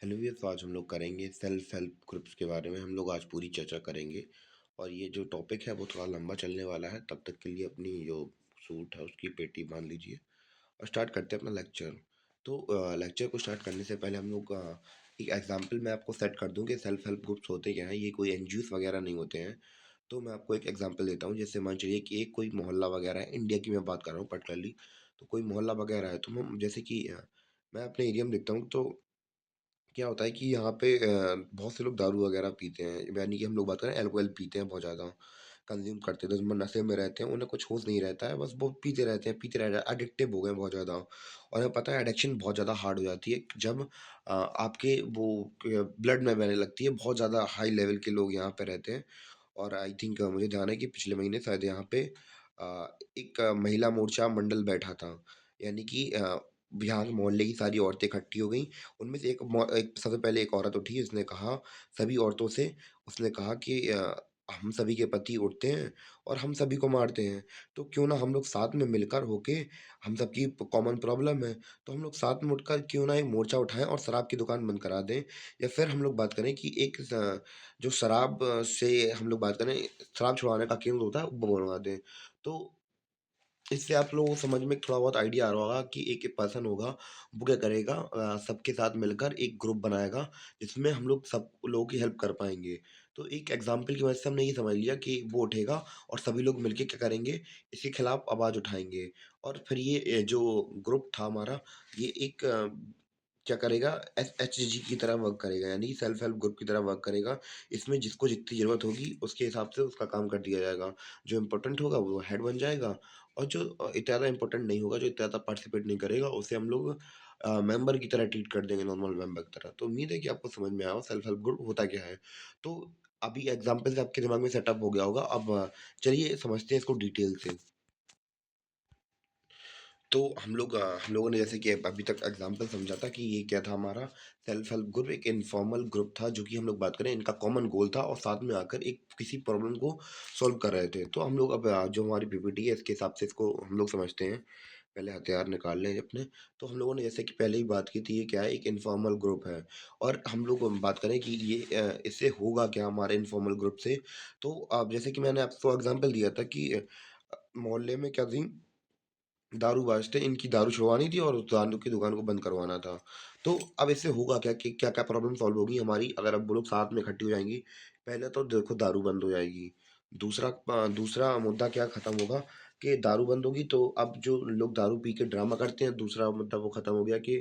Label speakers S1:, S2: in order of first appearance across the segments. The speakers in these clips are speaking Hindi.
S1: हेलो ये तो आज हम लोग करेंगे सेल्फ हेल्प ग्रुप्स के बारे में हम लोग आज पूरी चर्चा करेंगे। और ये जो टॉपिक है वो थोड़ा लंबा चलने वाला है, तब तक के लिए अपनी जो सूट है उसकी पेटी बांध लीजिए और स्टार्ट करते हैं अपना लेक्चर। तो लेक्चर को स्टार्ट करने से पहले हम लोग एक एग्जांपल मैं आपको सेट कर दूं कि सेल्फ हेल्प ग्रुप्स होते क्या हैं। ये कोई एनजीओस वगैरह नहीं होते हैं। तो मैं आपको एक एग्जांपल देता हूँ। जैसे मान चलिए कि एक कोई मोहल्ला वगैरह है, इंडिया की मैं बात कर रहा हूँ पर्टिकुलरली। तो कोई मोहल्ला वगैरह है, तो हम जैसे कि मैं अपने एरिया में देखता हूँ। तो क्या होता है कि यहाँ पे बहुत से लोग दारू वगैरह पीते हैं, यानी कि हम लोग बात करें अल्कोहल पीते हैं, बहुत ज़्यादा कंज्यूम करते हैं, तो नशे में रहते हैं, उन्हें कुछ होश नहीं रहता है, बस वो पीते रहते हैं, पीते रह एडिक्टिव हो गए हैं बहुत ज़्यादा। और हमें पता है एडिक्शन बहुत ज़्यादा हार्ड हो जाती है जब आपके वो ब्लड में बहने लगती है। बहुत ज़्यादा हाई लेवल के लोग यहाँ पे रहते हैं। और आई थिंक मुझे ध्यान है कि पिछले महीने शायद यहाँ पे एक महिला मोर्चा मंडल बैठा था, यानी कि यहाँ के मोहल्ले की सारी औरतें इकट्ठी हो गई। उनमें से एक सबसे पहले एक औरत उठी, उसने कहा सभी औरतों से, उसने कहा कि हम सभी के पति उठते हैं और हम सभी को मारते हैं, तो क्यों ना हम लोग साथ में मिलकर होके, हम सबकी कॉमन प्रॉब्लम है, तो हम लोग साथ में उठकर क्यों ना एक मोर्चा उठाएं और शराब की दुकान बंद करा दें। या फिर हम लोग बात करें कि एक जो शराब से हम लोग बात करें, शराब छुड़वाने का केंद्र होता है वो बनवा दें। तो इससे आप लोगों को समझ में थोड़ा बहुत आइडिया आ रहा होगा कि एक पर्सन होगा, वो क्या करेगा, सबके साथ मिलकर एक ग्रुप बनाएगा, जिसमें हम लोग सब लोगों की हेल्प कर पाएँगे। तो एक एग्ज़ाम्पल की वजह से हमने ये समझ लिया कि वो उठेगा और सभी लोग मिलके क्या करेंगे, इसके खिलाफ आवाज़ उठाएँगे। और फिर ये जो ग्रुप था हमारा, ये एक क्या करेगा, एसएचजी की तरह वर्क करेगा, यानी कि सेल्फ हेल्प ग्रुप की तरह वर्क करेगा। इसमें जिसको जितनी ज़रूरत होगी, उसके हिसाब से उसका काम कर दिया जाएगा। जो इम्पोर्टेंट होगा वो हेड बन जाएगा, और जो इतना ज़्यादा इम्पोर्टेंट नहीं होगा, जो इतना ज़्यादा पार्टिसिपेट नहीं करेगा, उसे हम लोग मेंबर की तरह ट्रीट कर देंगे, नॉर्मल मेंबर की तरह। तो उम्मीद है कि आपको समझ में आया हो सेल्फ हेल्प ग्रुप होता क्या है। तो अभी एग्ज़ाम्पल से आपके दिमाग में सेटअप हो गया होगा। अब चलिए समझते हैं इसको डिटेल से। तो हम लोगों ने जैसे कि अभी तक एग्ज़ाम्पल समझा था कि ये क्या था हमारा सेल्फ हेल्प ग्रुप, एक इन्फॉर्मल ग्रुप था, जो कि हम लोग बात करें इनका कॉमन गोल था और साथ में आकर एक किसी प्रॉब्लम को सॉल्व कर रहे थे। तो हम लोग अब जो हमारी पीपीटी है इसके हिसाब से इसको हम लोग समझते हैं। पहले हथियार निकाल लें अपने। तो हम लोगों ने जैसे कि पहले ही बात की थी, ये क्या है, एक इन्फॉर्मल ग्रुप है। और हम लोग बात करें कि ये इससे होगा क्या हमारे इन्फॉर्मल ग्रुप से। तो अब जैसे कि मैंने आपको एग्ज़ाम्पल दिया था कि मोहल्ले में क्या थी, दारूबाज थे, इनकी दारू छुड़वानी थी और उस दारू की दुकान को बंद करवाना था। तो अब इससे होगा क्या कि क्या-क्या प्रॉब्लम सॉल्व होगी हमारी, अगर अब वो लोग साथ में इकट्ठी हो जाएँगी। पहले तो देखो दारू बंद हो जाएगी। दूसरा मुद्दा क्या खत्म होगा कि दारू बंद होगी, तो अब जो लोग दारू पी के ड्रामा करते हैं, दूसरा मुद्दा वो खत्म हो गया कि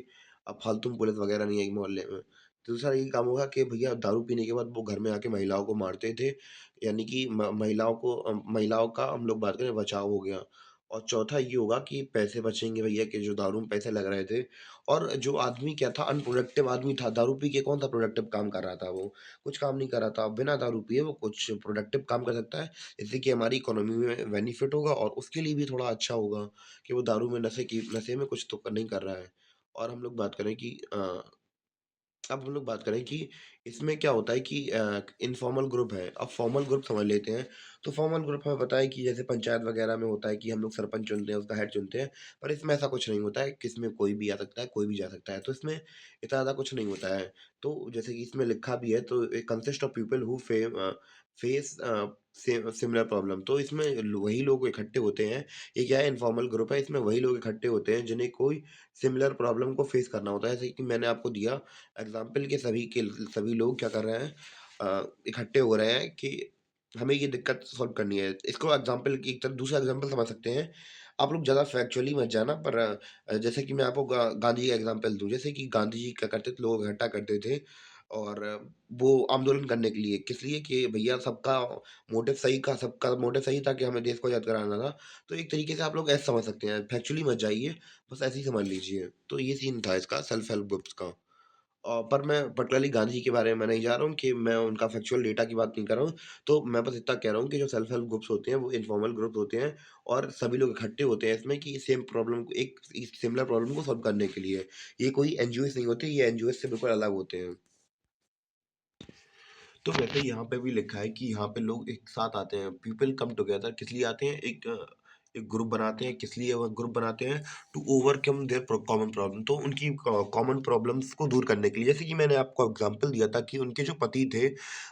S1: अब फालतू में पुलिस वगैरह नहीं आएगी मोहल्ले में। दूसरा यही काम होगा कि भैया दारू पीने के बाद वो घर में आके महिलाओं को मारते थे, यानी कि महिलाओं का हम लोग बात करें बचाव हो गया। और चौथा ये होगा कि पैसे बचेंगे भैया, कि जो दारू में पैसे लग रहे थे। और जो आदमी क्या था, अनप्रोडक्टिव आदमी था, दारू पी के कौन सा प्रोडक्टिव काम कर रहा था वो? कुछ काम नहीं कर रहा था। बिना दारू पिए वो कुछ प्रोडक्टिव काम कर सकता है, जिससे कि हमारी इकोनॉमी में बेनिफिट होगा और उसके लिए भी थोड़ा अच्छा होगा कि वो दारू में नशे में कुछ तो नहीं कर रहा है। और हम लोग बात करें कि अब हम लोग बात करें कि इसमें क्या होता है कि इनफॉर्मल ग्रुप है, अब फॉर्मल ग्रुप समझ लेते हैं। तो फॉर्मल ग्रुप हमें पता है कि जैसे पंचायत वगैरह में होता है कि हम लोग सरपंच चुनते हैं, उसका हेड चुनते हैं। पर इसमें ऐसा कुछ नहीं होता है कि इसमें कोई भी आ सकता है, कोई भी जा सकता है। तो इसमें इतना ज़्यादा कुछ नहीं होता है। तो जैसे कि इसमें लिखा भी है, तो it consist of people who face similar problem. तो इसमें वही लोग इकट्ठे होते हैं। ये क्या है, इनफॉर्मल ग्रुप है, इसमें वही लोग इकट्ठे होते हैं जिन्हें कोई सिमिलर प्रॉब्लम को फेस करना होता है। जैसे कि मैंने आपको दिया एग्ज़ाम्पल, के सभी लोग क्या कर रहे हैं, इकट्ठे हो रहे हैं कि हमें ये दिक्कत सॉल्व करनी है। इसको एग्ज़ाम्पल की एक तरह दूसरा एग्ज़ाम्पल समझ सकते हैं। आप लोग ज़्यादा फैक्चुअली मत जाना, पर जैसे कि मैं आपको गांधी का एग्ज़ाम्पल दूँ। जैसे कि गांधी जी क्या करते थे, लोग इकट्ठा करते थे और वो आंदोलन करने के लिए, किस लिए, कि भैया सबका मोटिव सही था कि हमें देश को आज़ाद कराना था। तो एक तरीके से आप लोग ऐसे समझ सकते हैं, फैक्चुअली मत जाइए, बस ऐसे ही समझ लीजिए। तो ये सीन था इसका सेल्फ हेल्प ग्रुप्स का। पर मैं पर्टिकुलरली गांधी जी के बारे में नहीं जा रहा हूँ कि मैं उनका फैक्चुअल डेटा की बात नहीं कर रहा हूँ। तो मैं बस इतना कह रहा हूँ कि जो सेल्फ हेल्प ग्रुप्स होते हैं वो इन्फॉर्मल ग्रुप्स होते हैं और सभी लोग इकट्ठे होते हैं इसमें कि सेम प्रॉब्लम को, एक सिमिलर प्रॉब्लम को सॉल्व करने के लिए। ये कोई एनजीओ नहीं होते, ये एनजीओ से बिल्कुल अलग होते हैं। तो वैसे यहाँ पे भी लिखा है कि यहाँ पे लोग एक साथ आते हैं, पीपल कम टुगेदर, किस लिए आते हैं, एक एक ग्रुप बनाते हैं, किस लिए वो ग्रुप बनाते हैं? To overcome their common problem, तो उनकी कॉमन प्रॉब्लम्स को दूर करने के लिए। जैसे कि मैंने आपको एग्जांपल दिया था कि उनके जो पति थे,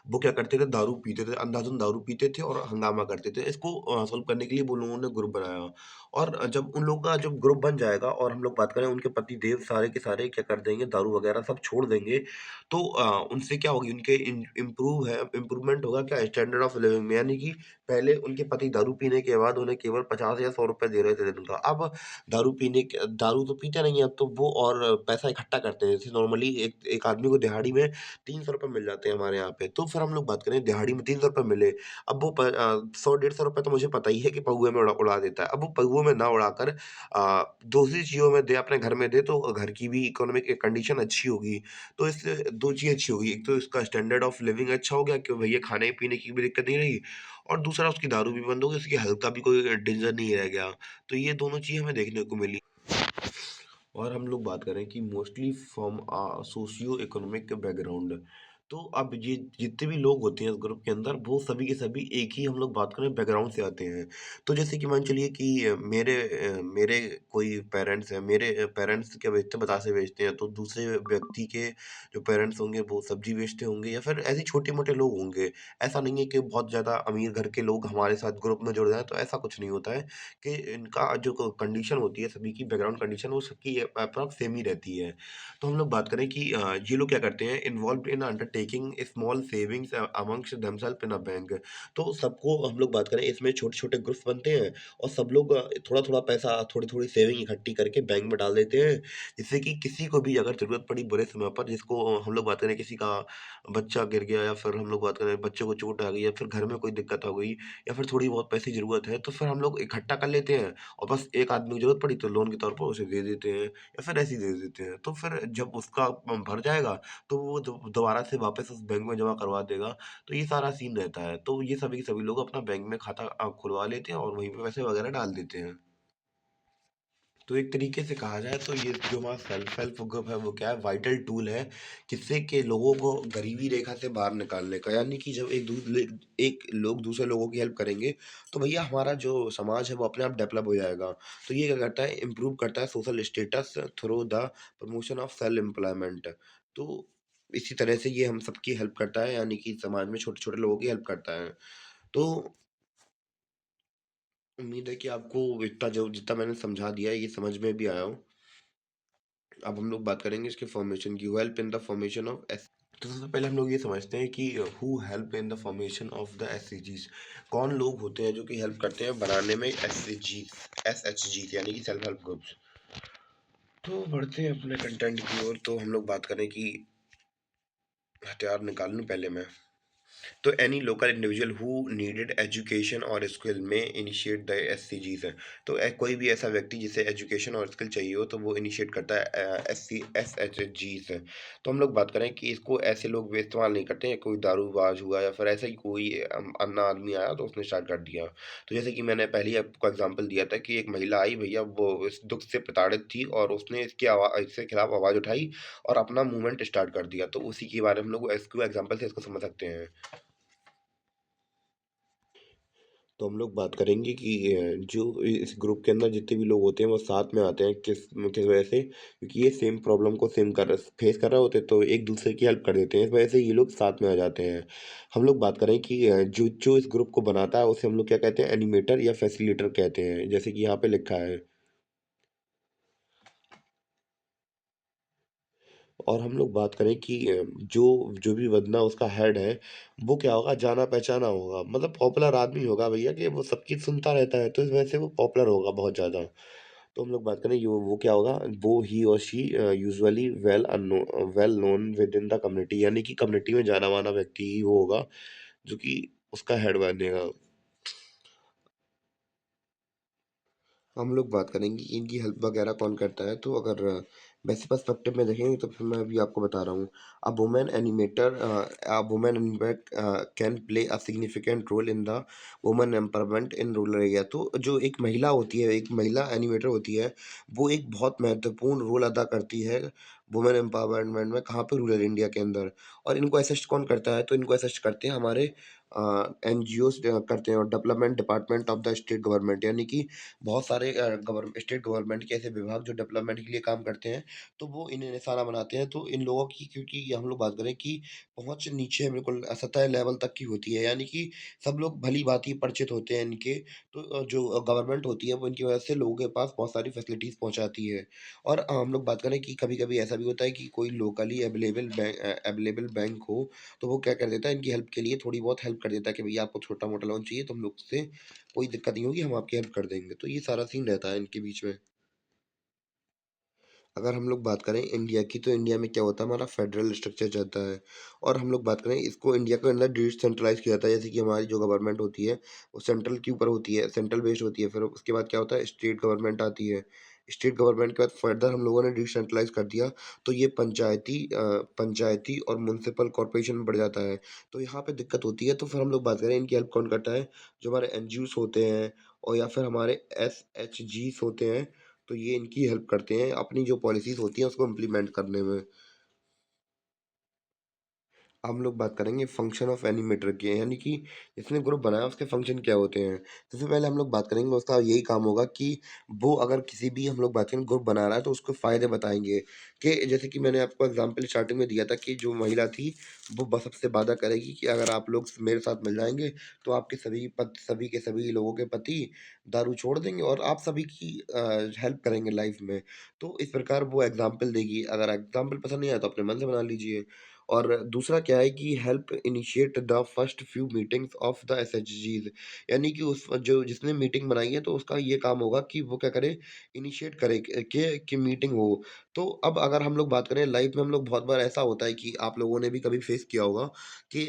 S1: वो क्या करते थे, दारू पीते थे, अंधाधुंध दारू पीते थे और हंगामा करते थे। इसको सॉल्व करने के लिए वो लोगों ने ग्रुप बनाया, और जब उन लोगों का जब ग्रुप बन जाएगा और हम लोग बात करें, उनके पति देव सारे के सारे क्या कर देंगे, दारू वगैरह सब छोड़ देंगे, तो उनसे क्या होगी, उनके इम्प्रूवमेंट होगा क्या, स्टैंडर्ड ऑफ लिविंग में। यानी कि पहले उनके पति दारू पीने के बाद उन्हें केवल 50 या ₹100 दे रहे थे दिन का। अब दारू तो पीते नहीं हैं, अब तो वो और पैसा इकट्ठा करते हैं। जैसे नॉर्मली एक एक आदमी को दिहाड़ी में ₹300 मिल जाते हैं हमारे यहाँ पे। तो फिर हम लोग बात करें, दिहाड़ी में ₹300 मिले, अब वो 100 ₹150 तो मुझे पता ही है कि पौए में उड़ा उड़ा देता है। अब वो पौए में ना उड़ाकर दूसरी चीज़ों में दे, अपने घर में दे, तो घर की भी इकोनॉमिक कंडीशन अच्छी होगी। तो इससे 2 चीज़ अच्छी होगी, एक तो इसका स्टैंडर्ड ऑफ लिविंग अच्छा हो गया कि भैया खाने-पीने की भी दिक्कत नहीं रही, और दूसरा उसकी दारू भी बंद हो गई, उसकी हेल्थ का भी कोई डेंजर नहीं रह गया। तो ये दोनों चीज़ हमें देखने को मिली। और हम लोग बात करें कि mostly from socio economic background, तो अब ये जितने भी लोग होते हैं इस ग्रुप के अंदर, वो सभी के सभी एक ही, हम लोग बात करें, बैकग्राउंड से आते हैं। तो जैसे कि मान चलिए कि मेरे कोई पेरेंट्स हैं, मेरे पेरेंट्स क्या बेचते हैं, बतासे बेचते हैं, तो दूसरे व्यक्ति के जो पेरेंट्स होंगे वो सब्जी बेचते होंगे, या फिर ऐसे छोटे मोटे लोग होंगे। ऐसा नहीं है कि बहुत ज़्यादा अमीर घर के लोग हमारे साथ ग्रुप में जुड़ जाएं, तो ऐसा कुछ नहीं होता है कि इनका जो कंडीशन होती है, सभी की बैकग्राउंड कंडीशन, वो सबकी अप्रॉक्स सेम ही रहती है। तो हम लोग बात करें कि ये लोग क्या करते हैं, involve in undertaking small savings amongst themselves in a bank. तो सबको हम लोग बात करें, इसमें छोटे-छोटे ग्रुप्स बनते हैं, और सब लोग थोड़ा-थोड़ा पैसा, थोड़ी-थोड़ी सेविंग इकट्ठी करके बैंक में डाल देते हैं, जिससे कि किसी को भी अगर ज़रूरत पड़ी बुरे समय पर, जिसको हम लोग बात करें, किसी का बच्चा गिर गया, या फिर हम लोग बात करें बच्चे को चोट आ गई, या फिर घर में कोई दिक्कत हो गई, या फिर थोड़ी बहुत पैसे की ज़रूरत है, तो फिर हम लोग इकट्ठा कर लेते हैं, और बस एक आदमी को ज़रूरत पड़ी तो लोन के तौर पर उसे दे देते हैं, या फिर ऐसे ही दे देते हैं। तो फिर जब उसका भर जाएगा, तो वो दोबारा से वापस उस बैंक में जमा करवा देगा। तो ये सारा सीन रहता है। तो ये सभी के सभी लोग अपना बैंक में खाता खुलवा लेते हैं, और वहीं पे पैसे वगैरह डाल देते हैं। तो एक तरीके से कहा जाए तो ये जो हमारा सेल्फ हेल्प ग्रुप है, वो क्या है, वाइटल टूल है, जिससे कि लोगों को गरीबी रेखा से बाहर निकालने का। यानी कि जब एक लोग दूसरे लोगों की हेल्प करेंगे, तो भैया हमारा जो समाज है वो अपने आप डेवलप हो जाएगा। तो ये क्या करता है, इम्प्रूव करता है social status through the promotion of self employment. तो इसी तरह से ये हम सबकी हेल्प करता है, यानी कि समाज में छोटे छोटे लोगों की हेल्प करता है। तो उम्मीद है कि आपको इतना जो जितना मैंने समझा दिया है, ये समझ में भी आया हो। अब हम लोग बात करेंगे इसके फॉर्मेशन की, help in the formation of S. तो सबसे पहले हम लोग ये समझते हैं कि who help in the formation of the एससीजीज। कौन लोग होते हैं जो कि हेल्प करते हैं बनाने में एससीजी, एसएचजी, यानी कि सेल्फ हेल्प ग्रुप्स। तो बढ़ते हैं अपने कंटेंट की ओर। तो हम लोग बात करें कि हथियार निकाल लूँ पहले मैं। तो any local individual who needed education और स्किल में इनिशिएट द एससीजीज है। तो कोई भी ऐसा व्यक्ति जिसे एजुकेशन और स्किल चाहिए हो, तो वो इनिशिएट करता है एसएचजीज है। तो हम लोग बात करें कि इसको ऐसे लोग भी इस्तेमाल नहीं करते हैं, कोई दारूबाज हुआ या फिर ऐसा ही कोई अन्ना आदमी आया तो उसने स्टार्ट कर दिया। तो जैसे कि मैंने पहले ही आपको एग्जांपल दिया था कि एक महिला आई भैया, वो इस दुख से प्रताड़ित थी, और उसने इसके खिलाफ आवाज़ उठाई और अपना मूवमेंट स्टार्ट कर दिया। तो उसी के बारे में हम लोग इसको एग्जाम्पल से इसको समझ सकते हैं। तो हम लोग बात करेंगे कि जो इस ग्रुप के अंदर जितने भी लोग होते हैं वो साथ में आते हैं, किस वजह से, क्योंकि ये सेम प्रॉब्लम को सेम कर फेस कर रहे होते हैं, तो एक दूसरे की हेल्प कर देते हैं, इस वजह से ये लोग साथ में आ जाते हैं। हम लोग बात करें कि जो जो इस ग्रुप को बनाता है उसे हम लोग क्या कहते हैं, एनिमेटर या फैसिलिटेटर कहते हैं, जैसे कि यहाँ पे लिखा है। और हम लोग बात करें कि जो जो भी बंदा उसका हेड है, वो क्या होगा, जाना-पहचाना होगा, मतलब पॉपुलर आदमी होगा भैया, कि वो सबकी सुनता रहता है, तो इस वजह से वो पॉपुलर होगा बहुत ज़्यादा। तो हम लोग बात करें, यो वो क्या होगा, वो ही और she usually well known with in the community, यानी कि कम्युनिटी में जाना-माना व्यक्ति ही वो होगा, जो कि उसका हेड बनेगा। हम लोग बात करेंगे कि इनकी हेल्प वगैरह कौन करता है। तो अगर वैसे पर्सपेक्टिव में देखेंगे, तो फिर मैं अभी आपको बता रहा हूँ। A women animator can play a significant role in the women empowerment in rural area. तो जो एक महिला होती है, एक महिला एनिमेटर होती है, वो एक बहुत महत्वपूर्ण रोल अदा करती है वुमेन एम्पावरमेंट में, कहाँ पे, रूरल इंडिया के अंदर। और इनको असिस्ट कौन करता है, तो इनको असिस्ट करते हैं हमारे एनजीओज़ करते हैं और development department of the state government, यानी कि बहुत सारे स्टेट गवर्नमेंट के ऐसे विभाग जो डेवलपमेंट के लिए काम करते हैं, तो वो इन्हें निशाना बनाते हैं। तो इन लोगों की, क्योंकि हम लोग बात करें कि पहुँच नीचे बिल्कुल सतह लेवल तक की होती है, यानी कि सब लोग भली-भाँति परिचित होते हैं इनके, तो जो गवर्नमेंट होती है वो इनकी वजह से लोगों के पास बहुत सारी फैसिलिटीज़ पहुँचाती है। और हम लोग बात करें कि कभी-कभी ऐसा भी होता है कि कोई लोकली अवेलेबल बैंक हो, तो वो क्या कर देता है, इनकी हेल्प के लिए थोड़ी बहुत हेल्प कर देता है कि भैया आपको छोटा-मोटा लोन चाहिए तो हम लोग से कोई दिक्कत नहीं होगी, हम आपकी हेल्प कर देंगे। तो ये सारा सीन रहता है इनके बीच में। अगर हम लोग बात करें इंडिया की, तो इंडिया में क्या होता है, हमारा फेडरल स्ट्रक्चर चलता है। और हम लोग बात करें, इसको इंडिया के अंदर डिसेंट्रलाइज़ किया जाता है। जैसे कि हमारी जो गवर्नमेंट होती है, वो सेंट्रल के ऊपर होती है, सेंट्रल बेस्ड होती है। फिर उसके बाद क्या होता है, स्टेट गवर्नमेंट आती है। स्टेट गवर्नमेंट के बाद फर्दर हम लोगों ने डिसेंट्रलाइज़ कर दिया, तो ये पंचायती और म्युनिसिपल कॉर्पोरेशन में बढ़ जाता है। तो यहाँ पे दिक्कत होती है, तो फिर हम लोग बात करें इनकी हेल्प कौन करता है, जो हमारे एनजीओज़ होते हैं और या फिर हमारे एसएचजीज़ होते हैं, तो ये इनकी हेल्प करते हैं अपनी जो पॉलिसीज़ होती हैं उसको इम्प्लीमेंट करने में। हम लोग बात करेंगे फंक्शन ऑफ एनिमेटर की, यानी कि जिसने ग्रुप बनाया उसके फंक्शन क्या होते हैं। सबसे पहले हम लोग बात करेंगे, उसका यही काम होगा कि वो अगर किसी भी, हम लोग बात करेंगे, ग्रुप बना रहा है तो उसको फ़ायदे बताएँगे, कि जैसे कि मैंने आपको एग्ज़ाम्पल स्टार्टिंग में दिया था कि जो महिला थी, वो बस सबसे वादा करेगी कि अगर आप लोग मेरे साथ मिल जाएँगे, तो आपके सभी के सभी लोगों के पति दारू छोड़ देंगे और आप सभी की हेल्प करेंगे लाइफ़ में। तो इस प्रकार वो एग्ज़ाम्पल देगी। अगर एग्ज़ाम्पल पसंद नहीं आया तो अपने मन से बना लीजिए। और दूसरा क्या है कि help initiate the first few meetings of the एसएचजीज़, यानी कि उस जो जिसने मीटिंग बनाई है, तो उसका ये काम होगा कि वो क्या करे, इनिशिएट करे कि मीटिंग हो। तो अब अगर हम लोग बात करें लाइफ में, हम लोग बहुत बार ऐसा होता है कि आप लोगों ने भी कभी फेस किया होगा कि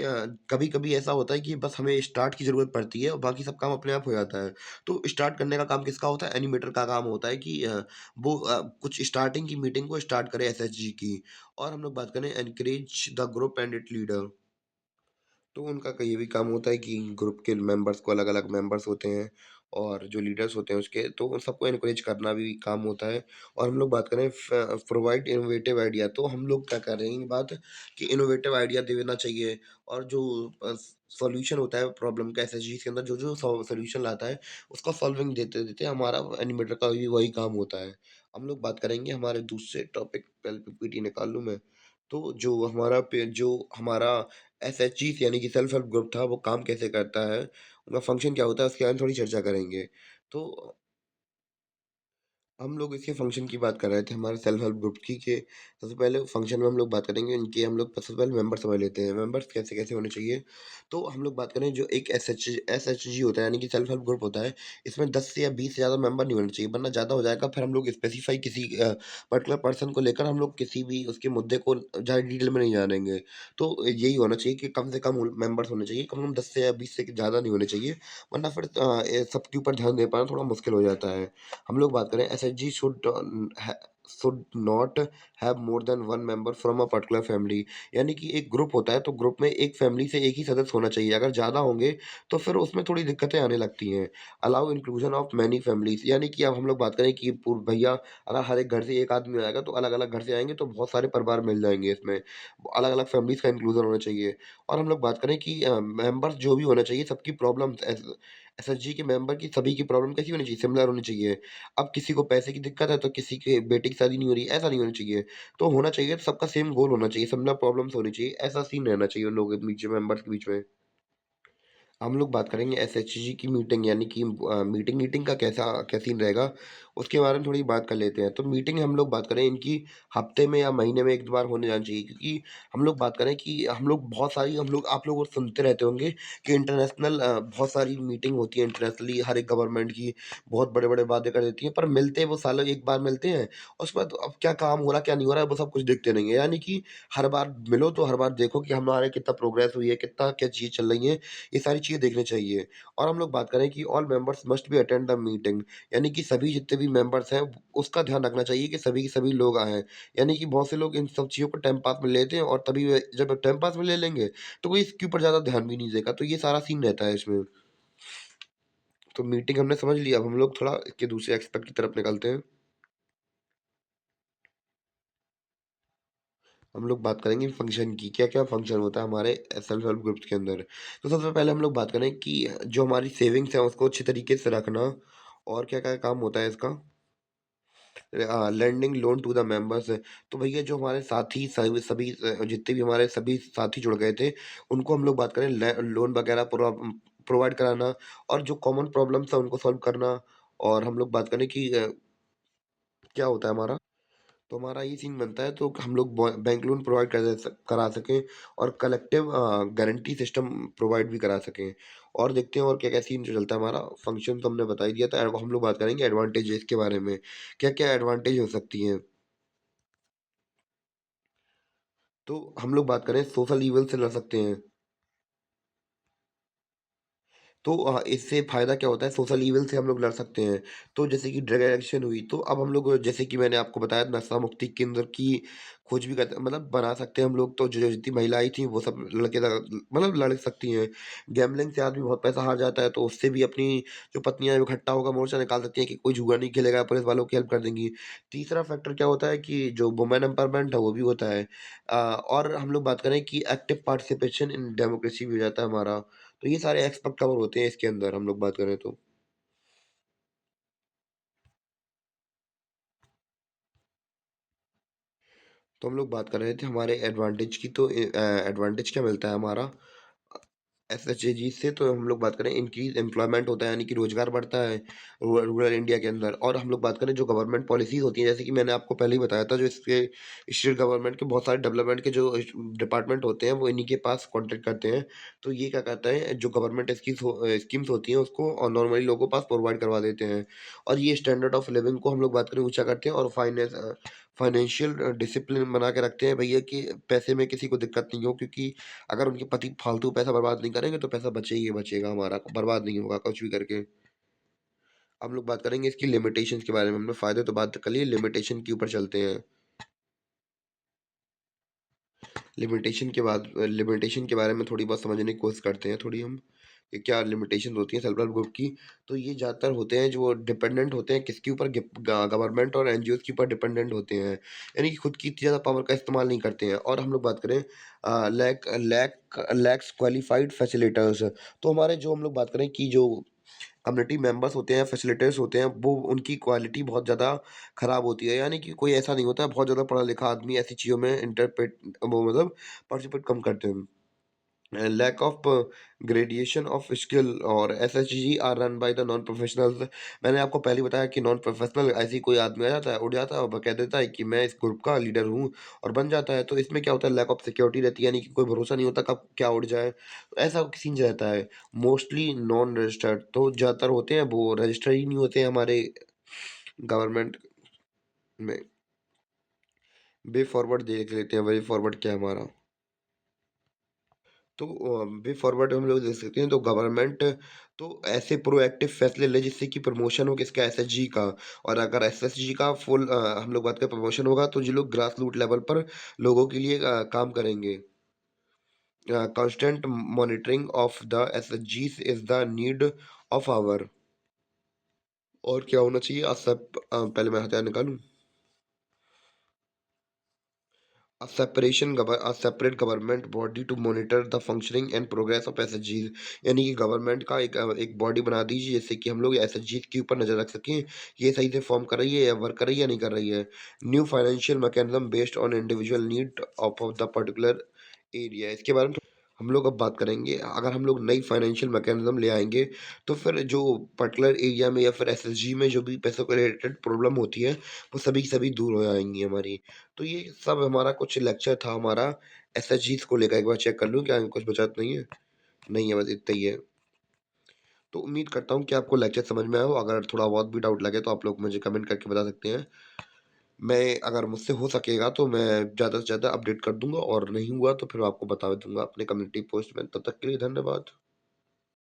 S1: कभी-कभी ऐसा होता है कि बस हमें स्टार्ट की ज़रूरत पड़ती है और बाकी सब काम अपने आप हो जाता है। तो स्टार्ट करने का काम किसका होता है? एनिमेटर का काम होता है कि वो कुछ स्टार्टिंग की मीटिंग को स्टार्ट करे एसएचजी की। और हम लोग बात करें encourage the group and it leader, तो उनका का ये भी काम होता है कि ग्रुप के मेंबर्स को, अलग-अलग मेंबर्स होते हैं और जो लीडर्स होते हैं उसके, तो उन सबको एनकरेज करना भी काम होता है। और हम लोग बात करें प्रोवाइड इनोवेटिव आइडिया, तो हम लोग क्या कर रहे हैं ये बात कि इनोवेटिव आइडिया देना चाहिए। और जो सॉल्यूशन होता है प्रॉब्लम का एसएचजी के अंदर, जो-जो सॉल्यूशन लाता है उसका सॉल्विंग देते-देते हमारा एनिमेटर का भी वही काम होता है। हम लोग बात करेंगे हमारे दूसरे टॉपिक, पहले पीपीटी निकाल लूँ मैं। तो जो हमारा एसएचजीस, यानी कि सेल्फ हेल्प ग्रुप था, वो काम कैसे करता है, उनका फंक्शन क्या होता है, उसके बारे में थोड़ी चर्चा करेंगे। तो हम लोग इसके फंक्शन की बात कर रहे थे, हमारे सेल्फ हेल्प ग्रुप की, कि सबसे पहले फंक्शन में हम लोग बात करेंगे इनके, हम लोग सबसे पहले मेंबर समझ लेते हैं, मेंबर्स कैसे-कैसे होने चाहिए। तो हम लोग बात करें, जो एक एसएचजी होता है, यानी कि सेल्फ हेल्प ग्रुप होता है, इसमें 10 से या 20 से ज़्यादा मेंबर नहीं होने चाहिए, वरना ज़्यादा हो जाएगा, फिर हम लोग स्पेसिफाई किसी पर्टिकुलर पर्सन को लेकर हम लोग किसी भी उसके मुद्दे को ज़्यादा डिटेल में नहीं जानेंगे। तो यही होना चाहिए कि कम से कम मेंबर्स होने चाहिए, कम से कम 10 से या 20 से ज़्यादा नहीं होने चाहिए, वरना फिर सबके ऊपर ध्यान दे पाना थोड़ा मुश्किल हो जाता है। हम लोग बात करें, SHG should not have more than one member from a particular family, यानी कि एक ग्रुप होता है तो ग्रुप में एक फैमिली से एक ही सदस्य होना चाहिए। अगर ज़्यादा होंगे तो फिर उसमें थोड़ी दिक्कतें आने लगती हैं। Allow inclusion of many families, यानी कि अब हम लोग बात करें कि भैया, अगर हर एक घर से एक आदमी आएगा तो अलग अलग घर से आएंगे, तो बहुत सारे परिवार मिल जाएंगे इसमें, अलग अलग फैमिलीज का इंक्लूजन होना चाहिए। और हम लोग बात करें कि मेंबर्स जो भी होना चाहिए, सबकी प्रॉब्लम, एसएचजी के मेंबर की सभी की प्रॉब्लम कैसी होनी चाहिए, सिमिलर होनी चाहिए। अब किसी को पैसे की दिक्कत है तो किसी के बेटे की शादी नहीं हो रही, ऐसा नहीं होना चाहिए। तो होना चाहिए, सबका सेम गोल होना चाहिए, सिमिलर प्रॉब्लम्स होनी चाहिए, ऐसा सीन रहना चाहिए उन लोगों के बीच में, मेंबर्स के बीच में। हम लोग बात करेंगे एसएचजी की मीटिंग, यानी कि मीटिंग का क्या सीन रहेगा, उसके बारे में थोड़ी बात कर लेते हैं। तो मीटिंग हम लोग बात करें इनकी, हफ्ते में या महीने में 1 बार होने जानी चाहिए, क्योंकि हम लोग बात करें कि हम लोग आप लोग सुनते रहते होंगे कि इंटरनेशनल बहुत सारी मीटिंग होती है इंटरनेशनली, हर एक गवर्नमेंट की बहुत बड़े-बड़े वादे कर देती है, पर मिलते वो सालों 1 बार मिलते हैं और उसके बाद अब क्या काम हो रहा है, क्या नहीं हो रहा है, वो सब कुछ देखते नहीं है। यानी कि हर बार मिलो तो हर बार देखो कि हमारे कितना प्रोग्रेस हुई है, कितना क्या चीज़ चल रही है, ये सारी चीज़ें देखनी चाहिए। और हम लोग बात करें कि all members must be attend the meeting, यानी कि सभी जितने भी मेंबर्स हैं, उसका ध्यान रखना चाहिए कि सभी के सभी लोग आएँ। यानी कि बहुत से लोग इन सब चीज़ों को टाइम पास में लेते हैं और तभी वे जब टाइम पास में ले लेंगे, तो कोई इसके ऊपर ज़्यादा ध्यान भी नहीं देगा। तो ये सारा सीन रहता है इसमें। तो मीटिंग हमने समझ लिया, अब हम लोग थोड़ा इसके दूसरे एस्पेक्ट की तरफ निकलते हैं। हम लोग बात करेंगे फंक्शन की, क्या-क्या फंक्शन होता है हमारे सेल्फ हेल्प ग्रुप्स के अंदर। तो सबसे पहले हम लोग बात करें कि जो हमारी सेविंग्स है उसको अच्छी तरीके से रखना और क्या-क्या काम होता है इसका? Lending loan to the members. तो भैया जो हमारे साथी सभी जितने भी हमारे सभी साथी जुड़ गए थे, उनको हम लोग बात करें लोन वगैरह प्रोवाइड कराना और जो कॉमन प्रॉब्लम्स है उनको सॉल्व करना। और हम लोग बात करें कि क्या होता है हमारा, तो हमारा ये सीन बनता है तो हम लोग बैंक लोन प्रोवाइड करा सकें और कलेक्टिव गारंटी सिस्टम प्रोवाइड भी करा सकें। और देखते हैं और क्या क्या सीन जो चलता है हमारा। फंक्शन तो हमने बता ही दिया था। हम लोग बात करेंगे एडवांटेजेस के बारे में, क्या क्या एडवांटेज हो सकती हैं। तो हम लोग बात करें सोशल ईवल से लड़ सकते हैं। तो इससे फ़ायदा क्या होता है, सोशल ईविल से हम लोग लड़ सकते हैं। तो जैसे कि ड्रग एडिक्शन हुई, तो अब हम लोग जैसे कि मैंने आपको बताया नशा मुक्ति केंद्र की खोज भी करते मतलब बना सकते हैं हम लोग। तो जो जितनी महिलाएँ थीं वो सब लड़के मतलब लड़ सकती हैं। गैम्बलिंग से आदमी बहुत पैसा हार जाता है तो उससे भी अपनी जो पत्नियाँ हैं इकट्ठा होकर मोर्चा निकाल सकती हैं कि कोई जुआ नहीं खेलेगा, पुलिस वालों की हेल्प कर देंगी। तीसरा फैक्टर क्या होता है कि जो वुमेन एम्पावरमेंट है वो भी होता है। और हम लोग बात करें कि एक्टिव पार्टिसिपेशन इन डेमोक्रेसी भी हो जाता है हमारा। तो ये सारे एस्पेक्ट कवर होते हैं इसके अंदर हम लोग बात करें तो। तो हम लोग बात कर रहे थे हमारे एडवांटेज की। तो एडवांटेज क्या मिलता है हमारा एसएचजी से। तो हम लोग बात करें इंक्रीज एम्प्लॉयमेंट होता है यानी कि रोजगार बढ़ता है रूरल इंडिया के अंदर। और हम लोग बात करें जो गवर्नमेंट पॉलिसीज होती हैं जैसे कि मैंने आपको पहले ही बताया था, जो इसके स्टेट गवर्नमेंट के बहुत सारे डेवलपमेंट के जो डिपार्टमेंट होते हैं वो इन्हीं के पास कॉन्टेक्ट करते हैं। तो ये क्या कहता है, जो गवर्नमेंट स्कीम्स होती हैं उसको नॉर्मली लोगों के पास प्रोवाइड करवा देते हैं। और ये स्टैंडर्ड ऑफ लिविंग को हम लोग बात करें ऊंचा करते हैं और फाइनेंशियल डिसिप्लिन बना के रखते हैं भैया कि पैसे में किसी को दिक्कत नहीं हो। क्योंकि अगर उनके पति फालतू पैसा बर्बाद नहीं करेंगे तो पैसा बचे ही बचेगा हमारा, बर्बाद नहीं होगा कुछ भी करके। हम लोग बात करेंगे इसकी लिमिटेशंस के बारे में। हमने फायदे तो बात कर लिए, लिमिटेशन के ऊपर चलते हैं। लिमिटेशन के बारे में थोड़ी बहुत समझने की कोशिश करते हैं थोड़ी हम, कि क्या लिमिटेशन होती है सेल्फ हेल्प ग्रुप की। तो ये ज़्यादातर होते हैं जो डिपेंडेंट होते हैं किसके ऊपर, गवर्नमेंट और एनजीओ के ऊपर डिपेंडेंट होते हैं। यानी कि खुद की इतनी ज़्यादा पावर का इस्तेमाल नहीं करते हैं। और हम लोग बात करें लैक्स क्वालिफाइड फैसिलिटेटर्स। तो हमारे जो हम लोग बात करें कि जो कम्युनिटी मेंबर्स होते हैं, फैसिलिटेटर्स होते हैं, वो उनकी क्वालिटी बहुत ज़्यादा खराब होती है। यानी कि कोई ऐसा नहीं होता है, बहुत ज़्यादा पढ़ा लिखा आदमी ऐसी चीज़ों में इंटरप्रेट वो मतलब पार्टिसिपेट कम करते हैं। Lack of gradation of skill और SHG are run by the non professionals. मैंने आपको पहले ही बताया कि नॉन प्रोफेशनल ऐसे ही कोई आदमी आ जाता है, उठ जाता है और कह देता है कि मैं इस ग्रुप का लीडर हूँ और बन जाता है। तो इसमें क्या होता है, लैक ऑफ सिक्योरिटी रहती है, यानी कि कोई भरोसा नहीं होता कब क्या उठ जाए। तो ऐसा सीन रहता है। मोस्टली नॉन रजिस्टर्ड, तो ज़्यादातर होते हैं वो रजिस्टर ही नहीं होते हैं हमारे गवर्नमेंट में। वे फॉरवर्ड देख लेते हैं, वे फॉरवर्ड क्या है हमारा। तो वे फॉरवर्ड हम लोग देख सकते हैं। तो गवर्नमेंट तो ऐसे प्रोएक्टिव फैसले ले जिससे कि प्रमोशन हो किसका, एसएचजी का। और अगर एसएचजी का फुल हम लोग बात करें प्रमोशन होगा तो जो लोग ग्रास रूट लेवल पर लोगों के लिए काम करेंगे। कांस्टेंट मॉनिटरिंग ऑफ द एसएचजीज is the need of hour. और क्या होना चाहिए, पहले मैं हथियार निकालूं। A separate government body to monitor the functioning and progress of एसएचजीज। यानी कि गवर्नमेंट का एक बॉडी बना दीजिए जिससे कि हम लोग एसएचजीज के ऊपर नजर रख सकें, ये सही से फॉर्म कर रही है या वर्क कर रही है या नहीं कर रही है। New financial mechanism based on individual need of the particular area. इसके बारे में हम लोग अब बात करेंगे। अगर हम लोग नई फाइनेंशियल मैकेनिज्म ले आएंगे तो फिर जो पर्टिकुलर एरिया में या फिर एसएचजी में जो भी पैसों के रिलेटेड प्रॉब्लम होती है वो सभी की सभी दूर हो जाएंगी हमारी। तो ये सब हमारा कुछ लेक्चर था हमारा एसएचजीज को लेकर। एक बार चेक कर लूँ क्या कुछ बचा तो नहीं है। नहीं है, बस इतना ही है। तो उम्मीद करता हूँ कि आपको लेक्चर समझ में आया हो। अगर थोड़ा बहुत भी डाउट लगे तो आप लोग मुझे कमेंट करके बता सकते हैं। मैं अगर मुझसे हो सकेगा तो मैं ज़्यादा से ज़्यादा अपडेट कर दूंगा और नहीं हुआ तो फिर आपको बता दूंगा अपने कम्युनिटी पोस्ट में। तब तक के लिए धन्यवाद।